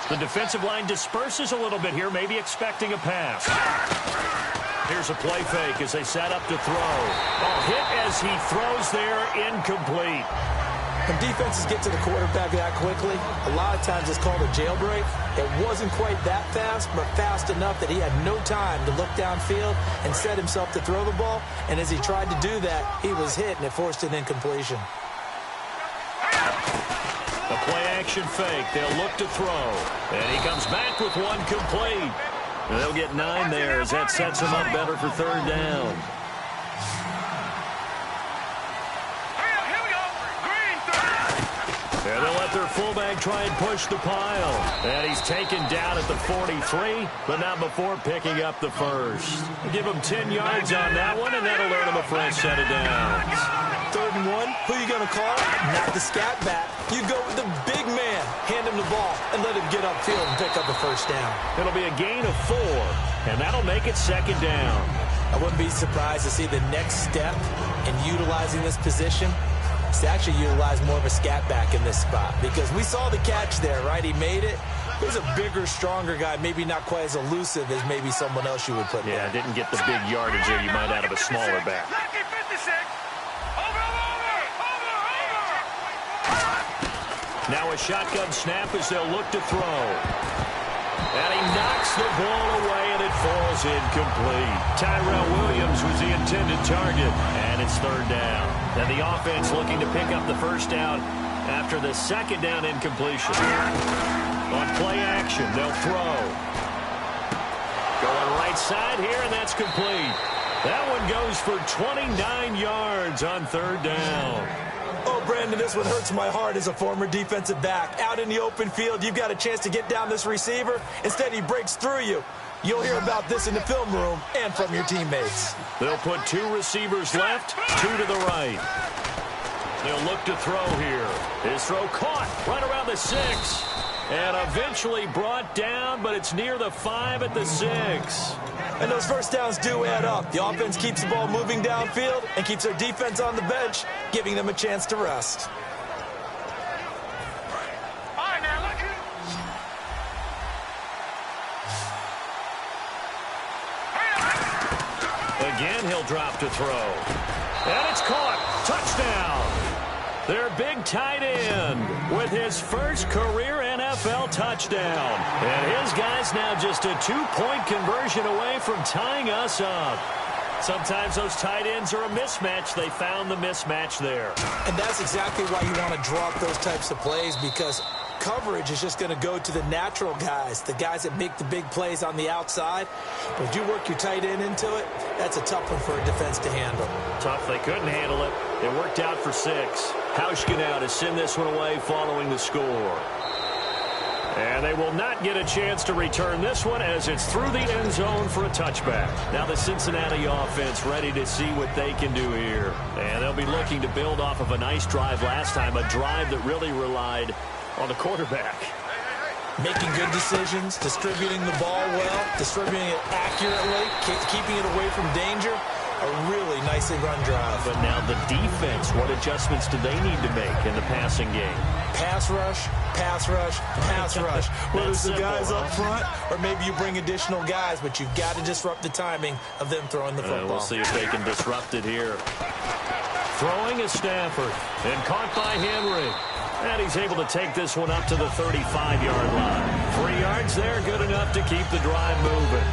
The defensive line disperses a little bit here, maybe expecting a pass. Here's a play fake as they set up to throw. Oh, hit as he throws there, incomplete. When defenses get to the quarterback that quickly, a lot of times it's called a jailbreak. It wasn't quite that fast, but fast enough that he had no time to look downfield and set himself to throw the ball. And as he tried to do that, he was hit, and it forced an incompletion. A play-action fake. They'll look to throw. And he comes back with one complete. And they'll get 9 there as that sets him up better for third down. And they'll let their fullback try and push the pile. And he's taken down at the 43, but not before picking up the first. Give him 10 yards on that one, and that'll earn him a fresh set of downs. 3rd and 1, who are you going to call? Not the scat back. You go with the big man. Hand him the ball and let him get upfield and pick up a first down. It'll be a gain of 4, and that'll make it 2nd down. I wouldn't be surprised to see the next step in utilizing this position is to actually utilize more of a scat back in this spot, because we saw the catch there, right? He made it. There's a bigger, stronger guy, maybe not quite as elusive as maybe someone else you would put there. Yeah, didn't get the big yardage there you might out of a smaller back. Now a shotgun snap as they'll look to throw. And he knocks the ball away, and it falls incomplete. Tyrell Williams was the intended target, and it's 3rd down. And the offense looking to pick up the first down after the 2nd down incompletion. On play action, they'll throw. Going right side here, and that's complete. That one goes for 29 yards on 3rd down. Oh, Brandon, this one hurts my heart as a former defensive back. Out in the open field, you've got a chance to get down this receiver. Instead, he breaks through you. You'll hear about this in the film room and from your teammates. They'll put 2 receivers left, 2 to the right. They'll look to throw here. His throw caught right around the 6. And eventually brought down, but it's near the 5 at the 6. And those first downs do add up. The offense keeps the ball moving downfield and keeps their defense on the bench, giving them a chance to rest. Again, he'll drop to throw. And it's caught. Touchdown. Their big tight end with his first career NFL touchdown. And his guy's now just a 2-point conversion away from tying us up. Sometimes those tight ends are a mismatch. They found the mismatch there. And that's exactly why you want to draw up those types of plays, because coverage is just going to go to the natural guys, the guys that make the big plays on the outside. But if you work your tight end into it, that's a tough one for a defense to handle. Tough. They couldn't handle it. It worked out for 6. Hauschka now to send this one away following the score. And they will not get a chance to return this one as it's through the end zone for a touchback. Now the Cincinnati offense ready to see what they can do here. And they'll be looking to build off of a nice drive last time, a drive that really relied on the quarterback. Making good decisions, distributing the ball well, distributing it accurately, keeping it away from danger. A really nicely run drive. But now the defense, what adjustments do they need to make in the passing game? Pass rush, pass rush, pass rush. Whether it's the guys up front or maybe you bring additional guys, but you've got to disrupt the timing of them throwing the football. We'll see if they can disrupt it here. Throwing is Stafford, and caught by Henry. And he's able to take this one up to the 35-yard line. 3 yards there, good enough to keep the drive moving.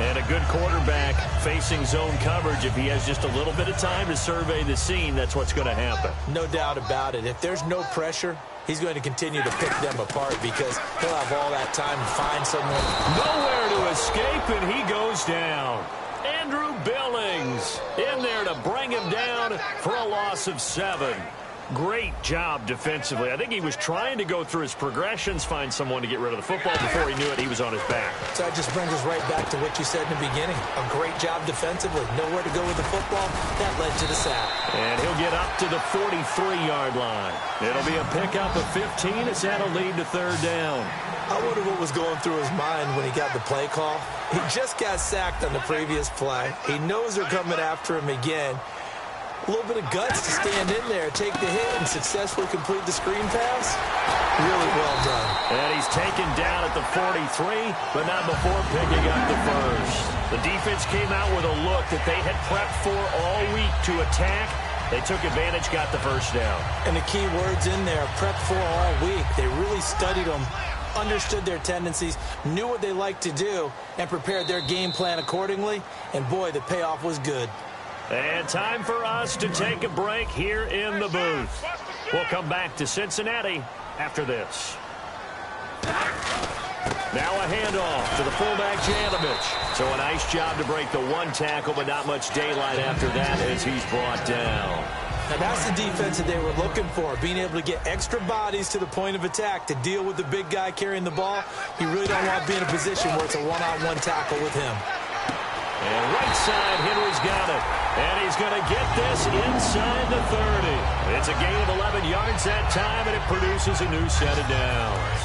And a good quarterback facing zone coverage. If he has just a little bit of time to survey the scene, that's what's going to happen. No doubt about it. If there's no pressure, he's going to continue to pick them apart because he'll have all that time to find someone. Nowhere to escape, and he goes down. Andrew Billings in there to bring him down for a loss of 7. Great job defensively. I think he was trying to go through his progressions, find someone to get rid of the football. Before he knew it, he was on his back. So that just brings us right back to what you said in the beginning. A great job defensively. Nowhere to go with the football. That led to the sack. And he'll get up to the 43-yard line. It'll be a pickup of 15. It's that'll lead to 3rd down. I wonder what was going through his mind when he got the play call. He just got sacked on the previous play. He knows they're coming after him again. A little bit of guts to stand in there, take the hit, and successfully complete the screen pass. Really well done. And he's taken down at the 43, but not before picking up the first. The defense came out with a look that they had prepped for all week to attack. They took advantage, got the first down. And the key words in there, prepped for all week. They really studied them, understood their tendencies, knew what they liked to do, and prepared their game plan accordingly. And, boy, the payoff was good. And time for us to take a break here in the booth. We'll come back to Cincinnati after this. Now a handoff to the fullback, Janovich. So a nice job to break the one tackle, but not much daylight after that as he's brought down. Now that's the defense that they were looking for, being able to get extra bodies to the point of attack to deal with the big guy carrying the ball. You really don't want to be in a position where it's a one-on-one tackle with him. And right side, Henry's got it. And he's going to get this inside the 30. It's a gain of 11 yards that time, and it produces a new set of downs.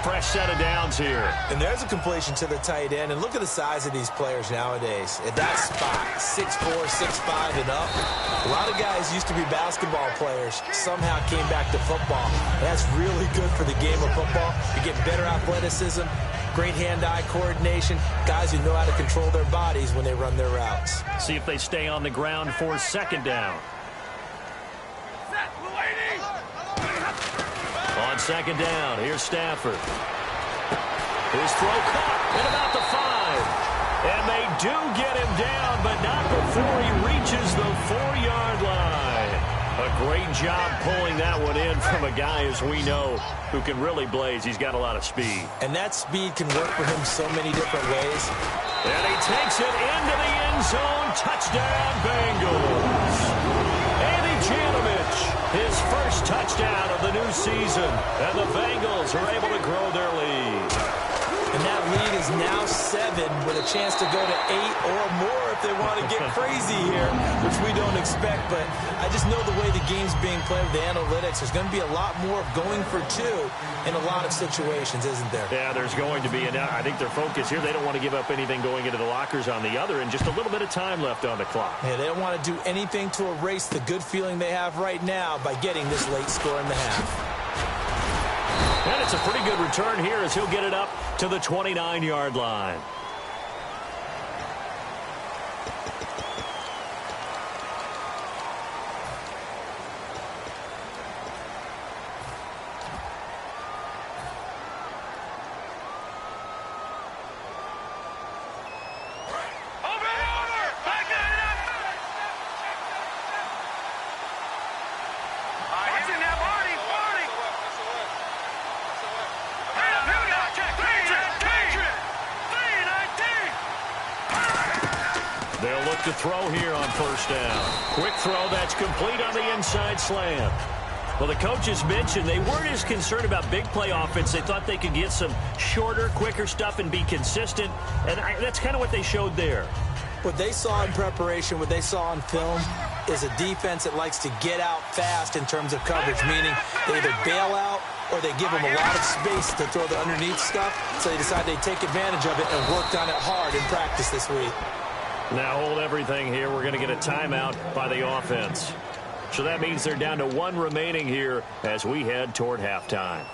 Fresh set of downs here. And there's a completion to the tight end. And look at the size of these players nowadays. At that spot, 6'4", 6'5", and up. A lot of guys used to be basketball players, somehow came back to football. And that's really good for the game of football. You get better athleticism, great hand-eye coordination, guys who know how to control their bodies when they run their routes. See if they stay on the ground for second down. On second down, here's Stafford. His throw caught at about the 5. And they do get him down, but not before he reaches the 4-yard line. A great job pulling that one in from a guy, as we know, who can really blaze. He's got a lot of speed. And that speed can work for him so many different ways. And he takes it into the end zone. Touchdown, Bengals. Andy Janovich, his first touchdown of the new season. And the Bengals are able to grow their lead. And that lead is now 7 with a chance to go to 8 or more if they want to get crazy here, which we don't expect. But I just know the way the game's being played with the analytics, there's going to be a lot more of going for 2 in a lot of situations, isn't there? Yeah, there's going to be. And I think their focus here, they don't want to give up anything going into the lockers on the other, and just a little bit of time left on the clock. Yeah, they don't want to do anything to erase the good feeling they have right now by getting this late score in the half. And it's a pretty good return here as he'll get it up to the 29-yard line. They'll look to throw here on first down. Quick throw that's complete on the inside slant. Well, the coaches mentioned they weren't as concerned about big play offense. They thought they could get some shorter, quicker stuff and be consistent. And that's kind of what they showed there. What they saw in preparation, what they saw on film, is a defense that likes to get out fast in terms of coverage, meaning they either bail out or they give them a lot of space to throw the underneath stuff. So they decided they'd take advantage of it and worked on it hard in practice this week. Now hold everything here. We're going to get a timeout by the offense. So that means they're down to 1 remaining here as we head toward halftime.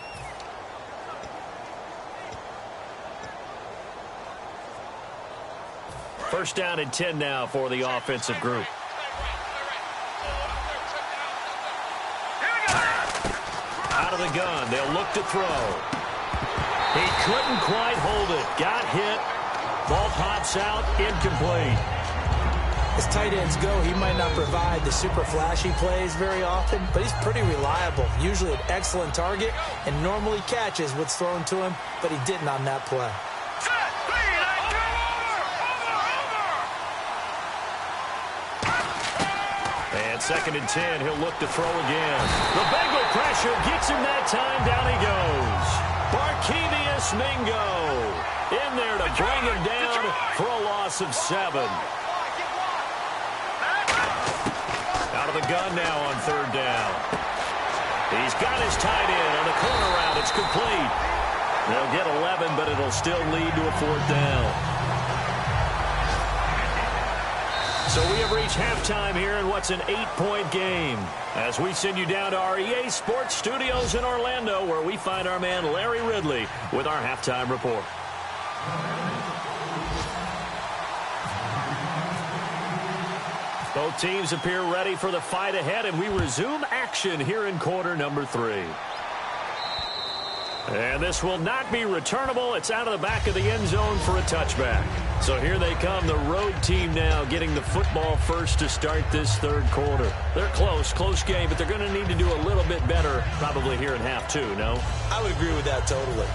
First down and 10 now for the offensive group. Out of the gun, they'll look to throw. He couldn't quite hold it. Got hit. Ball pops out, incomplete. As tight ends go, he might not provide the super flashy plays very often, but he's pretty reliable. Usually an excellent target and normally catches what's thrown to him, but he didn't on that play. And second and 10, he'll look to throw again. The Bengal pressure gets him that time. Down he goes. Barkevius Mingo in there to bring him down for a loss of 7. Out of the gun now on third down. He's got his tight end on the corner route. It's complete. They'll get 11, but it'll still lead to a 4th down. So So we have reached halftime here in what's an 8-point game as we send you down to our EA Sports Studios in Orlando, where we find our man Larry Ridley with our halftime report. Both teams appear ready for the fight ahead, and we resume action here in quarter number 3. And this will not be returnable. It's out of the back of the end zone for a touchback. So here they come, the road team now getting the football first to start this third quarter. They're close game, but they're going to need to do a little bit better probably here in half 2, no? I would agree with that totally.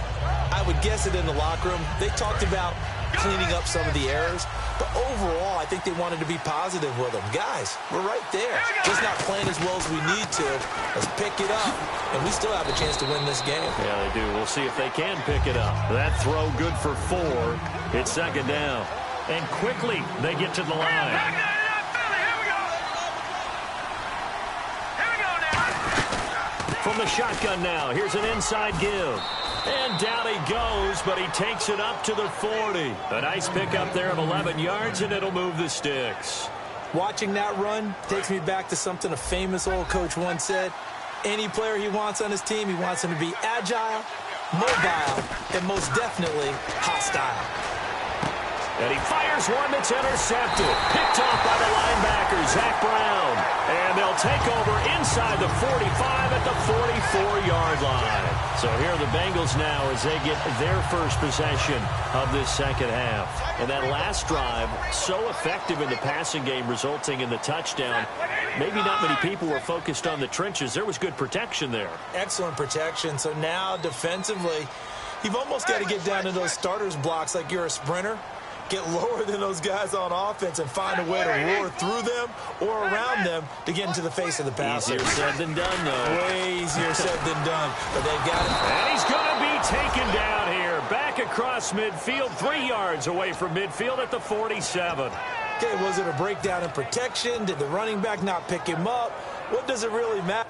I would guess it in the locker room. They talked about cleaning up some of the errors, but overall, I think they wanted to be positive with them. Guys, we're right there. Just not playing as well as we need to. Let's pick it up, and we still have a chance to win this game. Yeah, they do. We'll see if they can pick it up. That throw good for 4. It's second down. And quickly, they get to the line. From the shotgun now, here's an inside give. And down he goes, but he takes it up to the 40. A nice pickup there of 11 yards, and it'll move the sticks. Watching that run takes me back to something a famous old coach once said. Any player he wants on his team, he wants him to be agile, mobile, and most definitely hostile. And he fires one that's intercepted. Picked off by the linebacker, Zach Brown. And they'll take over inside the 45 at the 44-yard line. So here are the Bengals now as they get their first possession of this second half. And that last drive, so effective in the passing game, resulting in the touchdown. Maybe not many people were focused on the trenches. There was good protection there. Excellent protection. So now defensively, you've almost got to get down to those starters blocks like you're a sprinter. Get lower than those guys on offense and find a way to roar through them or around them to get into the face of the passer. Easier said than done, though. Way easier said than done, but they've got it. And he's going to be taken down here. Back across midfield, 3 yards away from midfield at the 47. Okay, was it a breakdown in protection? Did the running back not pick him up? What does it really matter?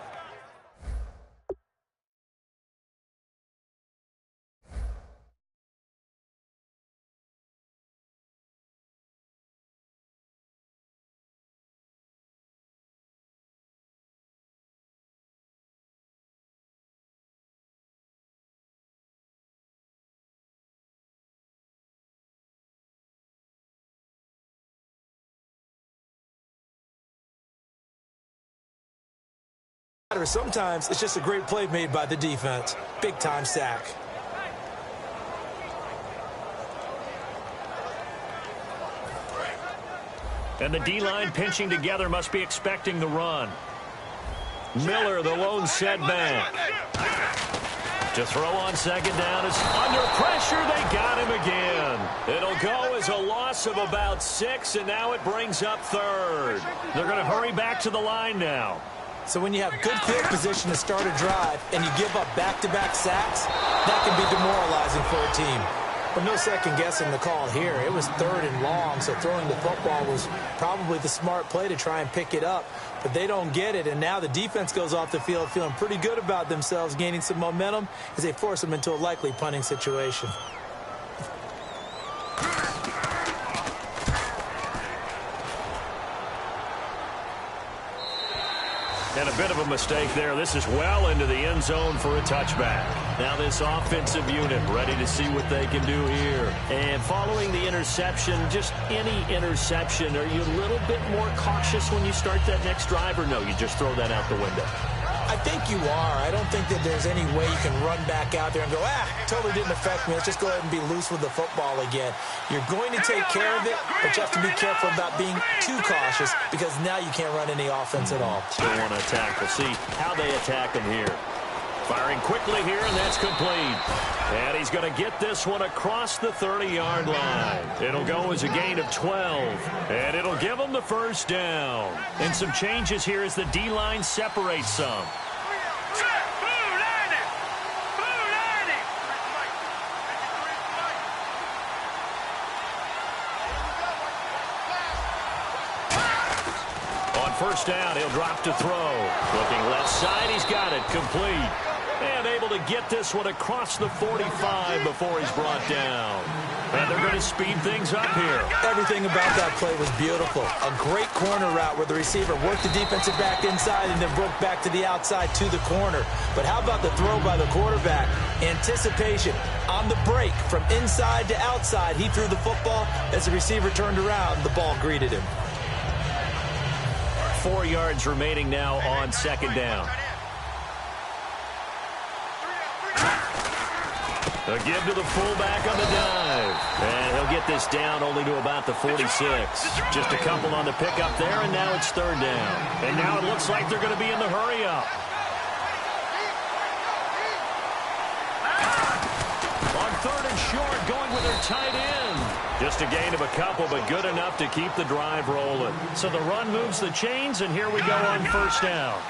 Sometimes it's just a great play made by the defense. Big-time sack. And the D-line pinching together must be expecting the run. Miller, the lone setback. To throw on second down is under pressure. They got him again. It'll go as a loss of about 6, and now it brings up third. They're going to hurry back to the line now. So when you have good field position to start a drive and you give up back-to-back sacks, that can be demoralizing for a team. But no second-guessing the call here. It was 3rd and long, so throwing the football was probably the smart play to try and pick it up. But they don't get it, and now the defense goes off the field feeling pretty good about themselves, gaining some momentum as they force them into a likely punting situation. And a bit of a mistake there. This is well into the end zone for a touchback. Now this offensive unit ready to see what they can do here. And following the interception, just any interception, are you a little bit more cautious when you start that next drive, or no, you just throw that out the window? I think you are. I don't think that there's any way you can run back out there and go, totally didn't affect me. Let's just go ahead and be loose with the football again. You're going to take care of it, but you have to be careful about being too cautious because now you can't run any offense at all. Still want to attack. We'll see how they attack him here. Firing quickly here, and that's complete. And he's going to get this one across the 30-yard line. It'll go as a gain of 12, and it'll give them the first down. And some changes here as the D-line separates some. On first down, he'll drop to throw. Looking left side, he's got it, complete. And able to get this one across the 45 before he's brought down. And they're going to speed things up here. Everything about that play was beautiful. A great corner route where the receiver worked the defensive back inside and then broke back to the outside to the corner. But how about the throw by the quarterback? Anticipation on the break from inside to outside. He threw the football. As the receiver turned around, the ball greeted him. 4 yards remaining now on second down. A give to the fullback on the dive. And he'll get this down only to about the 46. Just a couple on the pickup there, and now it's third down. And now it looks like they're going to be in the hurry-up. On third and short, going with their tight end. Just a gain of a couple, but good enough to keep the drive rolling. So the run moves the chains, and here we go on first down.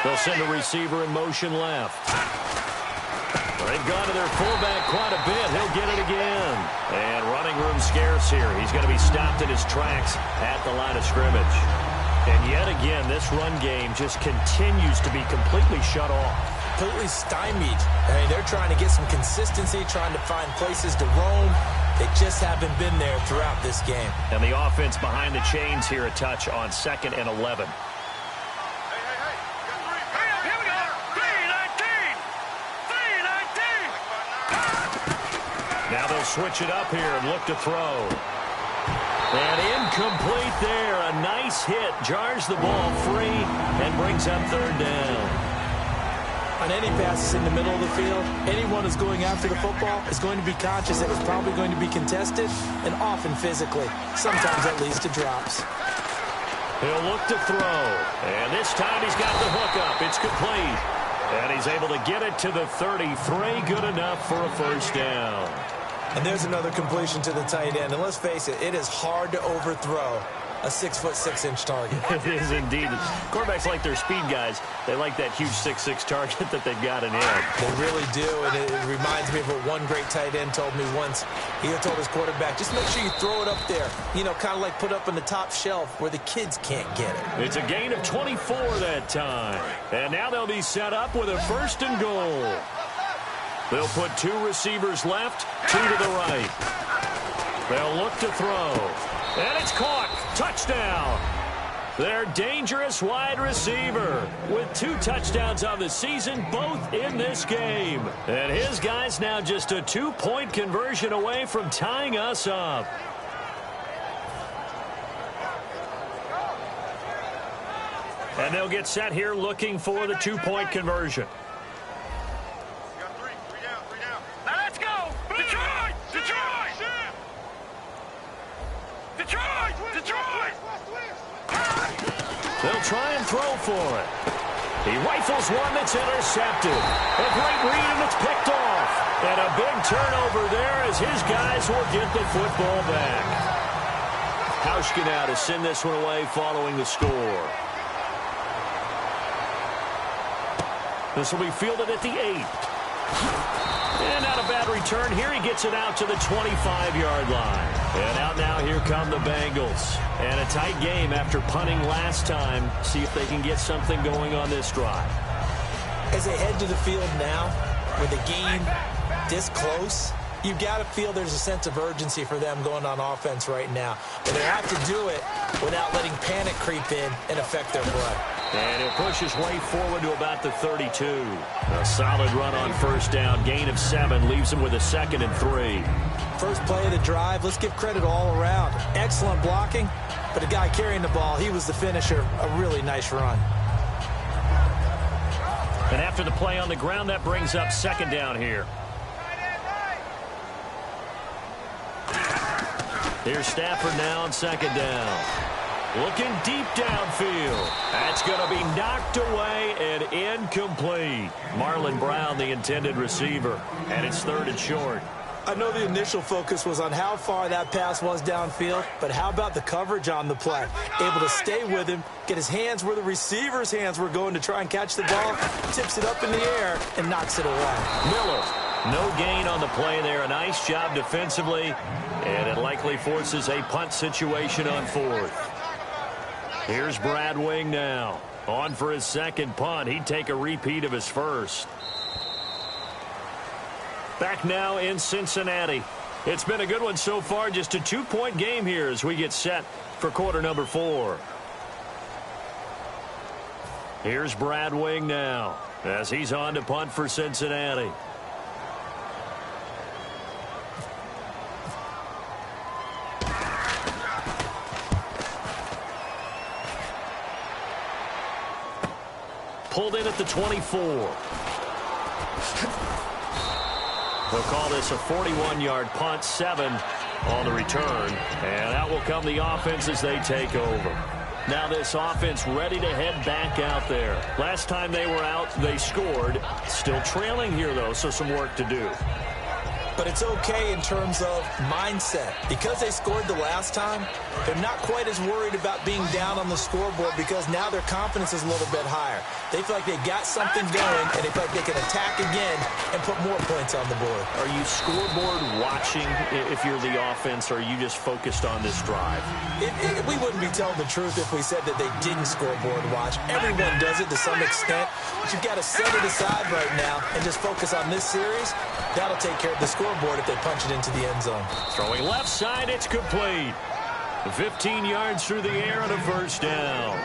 They'll send a receiver in motion left. They've gone to their fullback quite a bit. He'll get it again. And running room scarce here. He's going to be stopped in his tracks at the line of scrimmage. And yet again, this run game just continues to be completely shut off. Completely stymied. I mean, they're trying to get some consistency, trying to find places to roam. They just haven't been there throughout this game. And the offense behind the chains here a touch on 2nd and 11. Now they'll switch it up here and look to throw. And incomplete there. A nice hit. Jars the ball free and brings up third down. On any passes in the middle of the field, anyone who's going after the football is going to be conscious that it's probably going to be contested and often physically. Sometimes that leads to drops. He'll look to throw. And this time he's got the hook up. It's complete. And he's able to get it to the 33. Good enough for a first down. And there's another completion to the tight end. And let's face it, it is hard to overthrow a 6'6" target. It is indeed. Quarterbacks like their speed guys. They like that huge 6'6" target that they've got in hand. They really do, and it reminds me of what one great tight end told me once. He told his quarterback, just make sure you throw it up there. You know, kind of like put up on the top shelf where the kids can't get it. It's a gain of 24 that time. And now they'll be set up with a first and goal. They'll put 2 receivers left, 2 to the right. They'll look to throw. And it's caught. Touchdown. Their dangerous wide receiver with 2 touchdowns on the season, both in this game. And his guy's now just a 2-point conversion away from tying us up. And they'll get set here looking for the 2-point conversion. They'll try and throw for it. He rifles one that's intercepted. A great read, and it's picked off. And a big turnover there as his guys will get the football back. Hauschka now to send this one away following the score. This will be fielded at the 8. And not a bad return here. He gets it out to the 25-yard line. And out now, here come the Bengals. And a tight game after punting last time. See if they can get something going on this drive. As they head to the field now, with the game this close, you've got to feel there's a sense of urgency for them going on offense right now. But they have to do it without letting panic creep in and affect their play. And he'll push his way forward to about the 32. A solid run on first down. Gain of 7 leaves him with a 2nd and 3. First play of the drive, let's give credit all around. Excellent blocking, but the guy carrying the ball, he was the finisher. A really nice run. And after the play on the ground, that brings up 2nd down here. Here's Stafford now on 2nd down. Looking deep downfield. That's going to be knocked away and incomplete. Marlon Brown, the intended receiver. And it's 3rd and short. I know the initial focus was on how far that pass was downfield, but how about the coverage on the play? Able to stay with him, get his hands where the receiver's hands were going to try and catch the ball, tips it up in the air, and knocks it away. Miller, no gain on the play there. A nice job defensively, and it likely forces a punt situation on 4th. Here's Brad Wing now. On for his 2nd punt. He'd take a repeat of his first. Back now in Cincinnati. It's been a good one so far. Just a 2-point game here as we get set for quarter number 4. Here's Brad Wing now as he's on to punt for Cincinnati. Pulled in at the 24. They'll call this a 41-yard punt, 7 on the return. And out will come the offense as they take over. Now this offense ready to head back out there. Last time they were out, they scored. Still trailing here, though, so some work to do. But it's okay in terms of mindset. Because they scored the last time, they're not quite as worried about being down on the scoreboard because now their confidence is a little bit higher. They feel like they've got something going, and they feel like they can attack again and put more points on the board. Are you scoreboard watching if you're the offense, or are you just focused on this drive? We wouldn't be telling the truth if we said that they didn't scoreboard watch. Everyone does it to some extent, but you've got to set it aside right now and just focus on this series. That'll take care of the scoreboard if they punch it into the end zone. Throwing left side, it's complete. 15 yards through the air and a first down.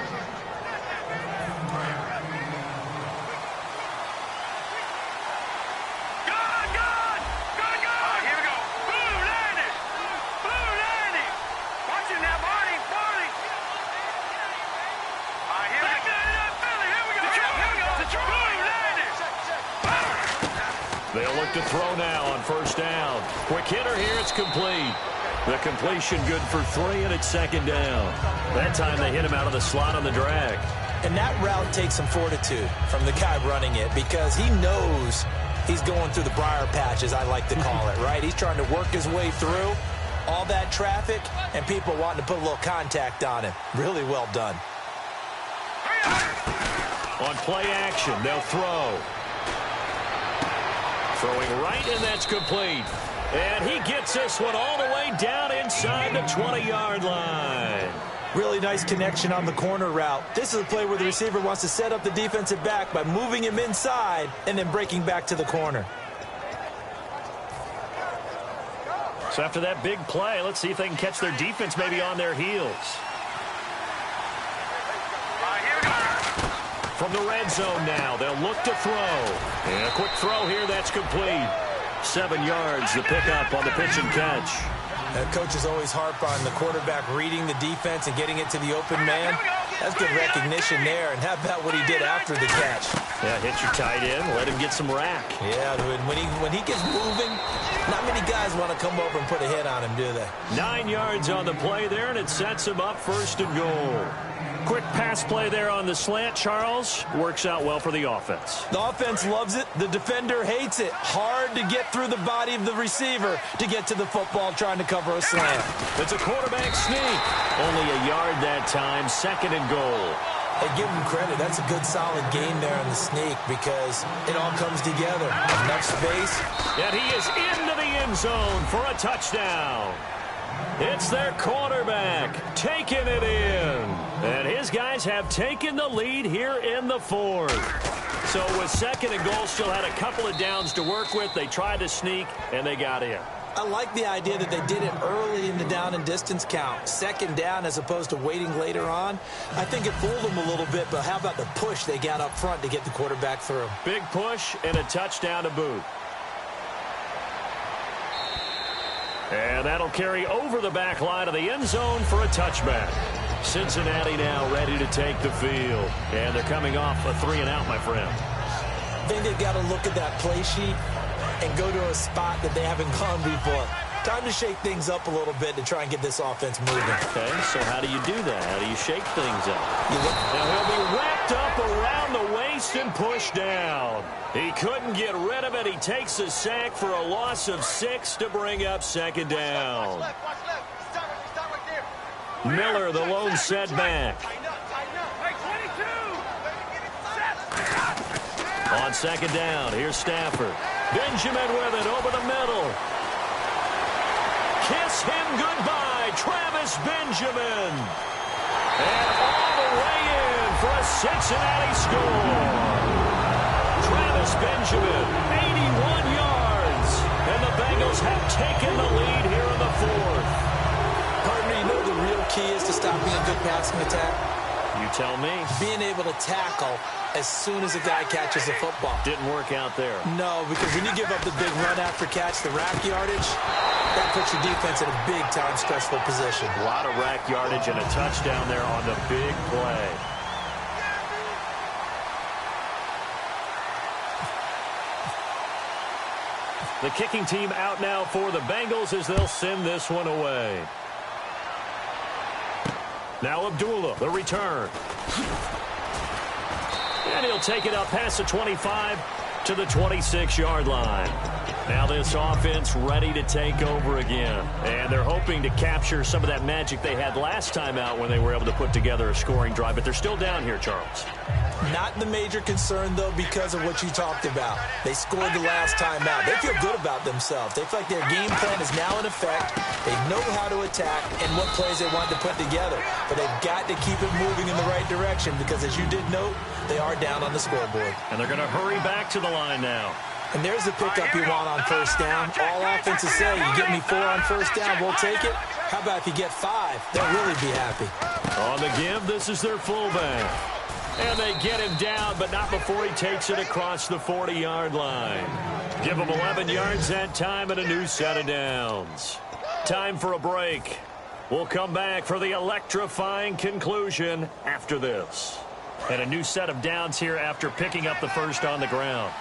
They'll look to throw now on first down. Quick hitter here, it's complete. The completion good for 3, and it's second down. That time they hit him out of the slot on the drag. And that route takes some fortitude from the guy running it because he knows he's going through the briar patch, as I like to call it, right? He's trying to work his way through all that traffic and people wanting to put a little contact on him. Really well done. On play action, they'll throw. Throwing right, and that's complete. And he gets this one all the way down inside the 20-yard line. Really nice connection on the corner route. This is a play where the receiver wants to set up the defensive back by moving him inside and then breaking back to the corner. So after that big play, let's see if they can catch their defense maybe on their heels. From the red zone now, they'll look to throw. And a quick throw here, that's complete. 7 yards, the pickup on the pitch and catch. Coaches always harp on the quarterback reading the defense and getting it to the open man. That's good recognition there. And how about what he did after the catch? Yeah, hit your tight end, let him get some rack. Yeah, when he gets moving, not many guys want to come over and put a hit on him, do they? 9 yards on the play there, and it sets him up first and goal. Quick pass play there on the slant, Charles. Works out well for the offense. The offense loves it. The defender hates it. Hard to get through the body of the receiver to get to the football trying to cover a slant. It's a quarterback sneak. Only a yard that time, second and goal. Hey, give him credit. That's a good, solid game there on the sneak because it all comes together. Enough space. And he is into the end zone for a touchdown. It's their quarterback taking it in. And his guys have taken the lead here in the fourth. So with second and goal, still had a couple of downs to work with. They tried to sneak, and they got in. I like the idea that they did it early in the down and distance count. Second down as opposed to waiting later on. I think it fooled them a little bit, but how about the push they got up front to get the quarterback through? Big push and a touchdown to boot. And that'll carry over the back line of the end zone for a touchback. Cincinnati now ready to take the field. And they're coming off a 3-and-out, my friend. I think they've got to look at that play sheet and go to a spot that they haven't gone before. Time to shake things up a little bit to try and get this offense moving. Okay, so how do you do that? How do you shake things up? Now he'll be wrapped up around the waist and pushed down. He couldn't get rid of it. He takes a sack for a loss of 6 to bring up second down. Miller, the lone setback. On second down, here's Stafford. Benjamin with it over the middle. Kiss him goodbye, Travis Benjamin. And all the way in for a Cincinnati score. Travis Benjamin, 81 yards. taken the lead here in the fourth. Partner, you know the real key is to stopping a good passing attack? You tell me. Being able to tackle as soon as a guy catches the football. Didn't work out there. No, because when you give up the big run after catch, the rack yardage, that puts your defense in a big-time stressful position. A lot of rack yardage and a touchdown there on the big play. The kicking team out now for the Bengals as they'll send this one away. Now Abdullah, the return. And he'll take it up past the 25 to the 26-yard line. Now this offense ready to take over again. And they're hoping to capture some of that magic they had last time out when they were able to put together a scoring drive. But they're still down here, Charles. Not the major concern, though, because of what you talked about. They scored the last time out. They feel good about themselves. They feel like their game plan is now in effect. They know how to attack and what plays they want to put together. But they've got to keep it moving in the right direction because, as you did note, they are down on the scoreboard. And they're going to hurry back to the line now. And there's the pickup you want on first down. All offenses say, you get me 4 on first down, we'll take it. How about if you get 5? They'll really be happy. On the give, this is their fullback. And they get him down, but not before he takes it across the 40-yard line. Give him 11 yards that time and a new set of downs. Time for a break. We'll come back for the electrifying conclusion after this. And a new set of downs here after picking up the first on the ground.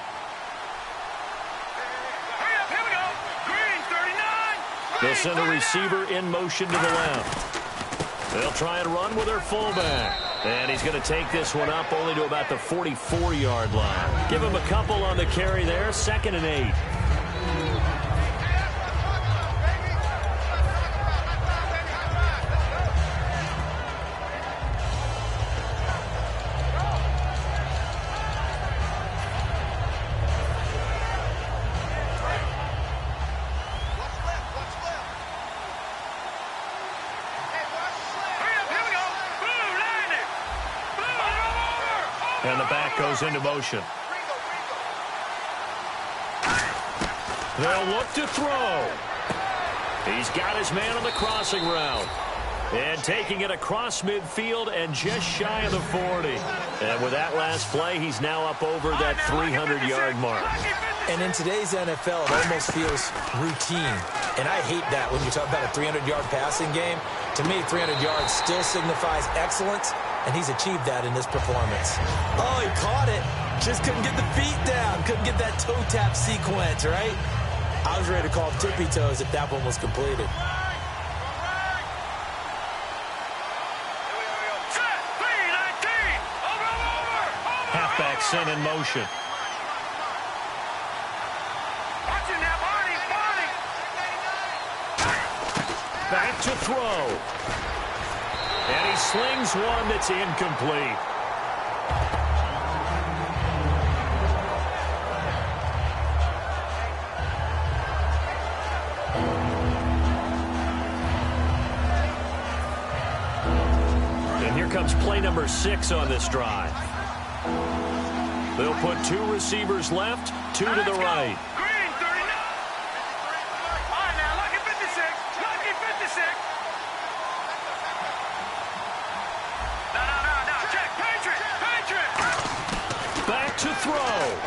They'll send a receiver in motion to the left. They'll try and run with their fullback. And he's going to take this one up only to about the 44-yard line. Give him a couple on the carry there. 2nd and 8. And the back goes into motion. They'll look to throw. He's got his man on the crossing route. And taking it across midfield and just shy of the 40. And with that last play, he's now up over that 300-yard mark. And in today's NFL, it almost feels routine. And I hate that when you talk about a 300-yard passing game. To me, 300 yards still signifies excellence. And he's achieved that in this performance. Oh, he caught it. Just couldn't get the feet down. Couldn't get that toe tap sequence, right? I was ready to call him tippy toes if that one was completed. Halfback sent in motion. Back to throw. And he slings one that's incomplete. And here comes play number 6 on this drive. They'll put 2 receivers left, 2 to the right. Throw.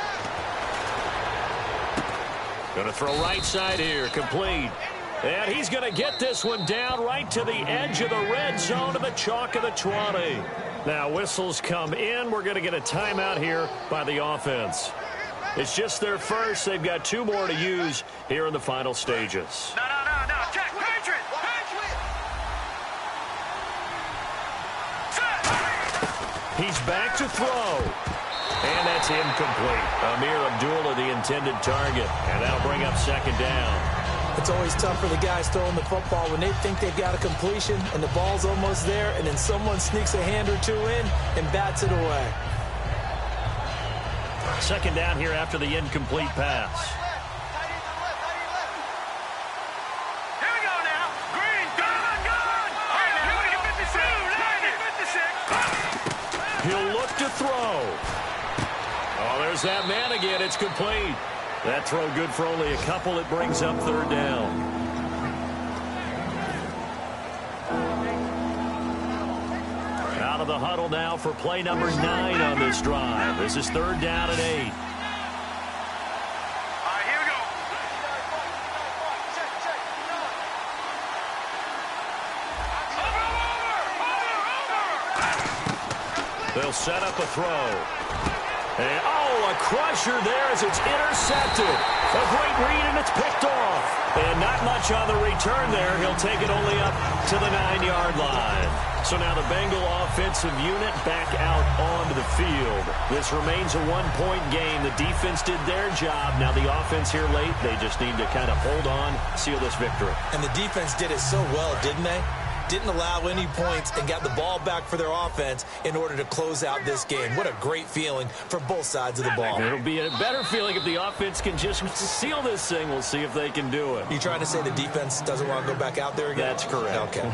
Going to throw right side here, complete. And he's going to get this one down right to the edge of the red zone to the chalk of the 20. Now whistles come in. We're going to get a timeout here by the offense. It's just their first. They've got 2 more to use here in the final stages. No. Check. Patriot. He's back to throw. And that's incomplete. Amir Abdullah, the intended target. And that'll bring up 2nd down. It's always tough for the guys throwing the football when they think they've got a completion and the ball's almost there, and then someone sneaks a hand or 2 in and bats it away. 2nd down here after the incomplete pass. Here we go now. Green, gone. All right, now, 56. He'll look to throw. Oh, there's that man again. It's complete. That throw good for only a couple. It brings up third down. Out of the huddle now for play number 9 on this drive. This is third down and 8. All right, here we go. Over. They'll set up a throw. And, oh, a crusher there as it's intercepted. A great read, and it's picked off. And not much on the return there. He'll take it only up to the 9-yard line. So now the Bengal offensive unit back out onto the field. This remains a one-point game. The defense did their job. Now the offense here late, they just need to kind of hold on, seal this victory. And the defense did it so well, didn't they? Didn't allow any points and got the ball back for their offense in order to close out this game. What a great feeling for both sides of the ball. It'll be a better feeling if the offense can just seal this thing. We'll see if they can do it. You trying to say the defense doesn't want to go back out there again? That's correct. Okay.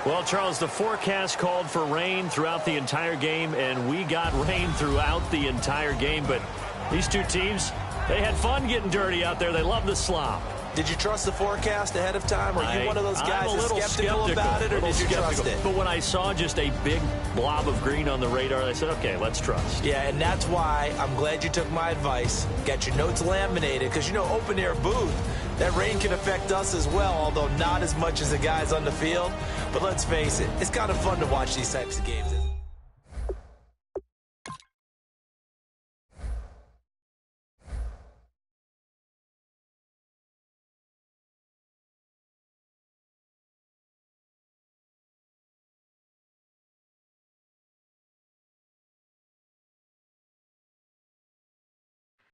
Well, Charles, the forecast called for rain throughout the entire game, and we got rain throughout the entire game. But these two teams, they had fun getting dirty out there. They love the slop. Did you trust the forecast ahead of time? Are you one of those guys that's skeptical about it, or did you trust it? But when I saw just a big blob of green on the radar, I said, okay, let's trust. Yeah, and that's why I'm glad you took my advice. Got your notes laminated, because, you know, open-air booth, that rain can affect us as well, although not as much as the guys on the field. But let's face it, it's kind of fun to watch these types of games.